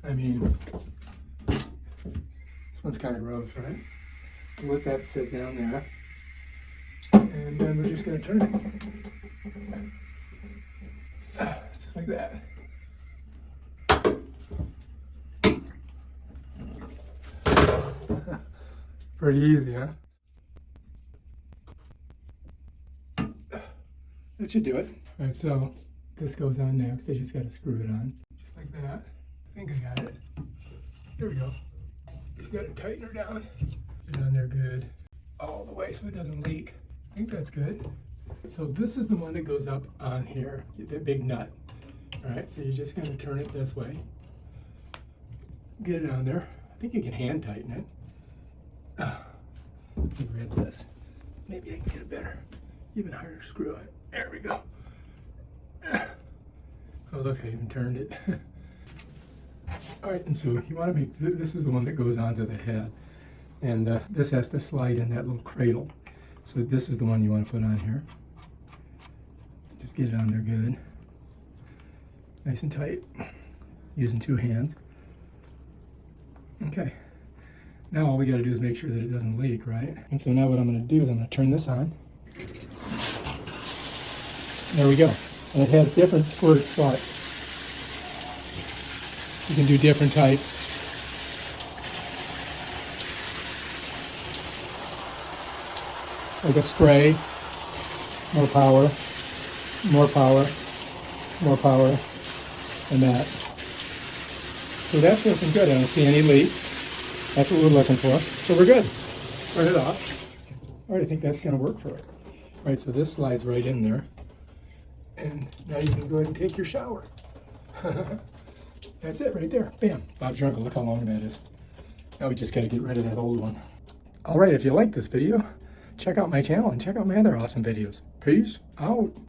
I mean, this one's kind of gross, right? We'll let that sit down there. And then we're just going to turn it. Just like that. Pretty easy, huh? That should do it. All right, so this goes on next. I just got to screw it on. Just like that. I think I got it. There we go. Just got to tighten her down. Get it on there good. All the way so it doesn't leak. I think that's good. So this is the one that goes up on here, the big nut. All right, so you're just going to turn it this way. Get it on there. I think you can hand tighten it. Let me grab this. Maybe I can get a better, even harder screw on it. There we go. Oh, look, I even turned it. All right, and so you want to make, this is the one that goes onto the head. And this has to slide in that little cradle. So this is the one you want to put on here. Just get it on there good. Nice and tight. Using 2 hands. Okay. Now all we got to do is make sure that it doesn't leak, right? And so now what I'm going to do is I'm going to turn this on. There we go. And it has different squirt spots. You can do different types. Like a spray, more power, more power, more power, and that. So that's working good. I don't see any leaks. That's what we're looking for. So we're good. Turn it off. All right, I think that's going to work for it. All right, so this slides right in there. And now you can go ahead and take your shower. That's it right there. Bam. Bob's your uncle. Look how long that is. Now we just got to get rid of that old one. All right, if you like this video, check out my channel and check out my other awesome videos. Peace out.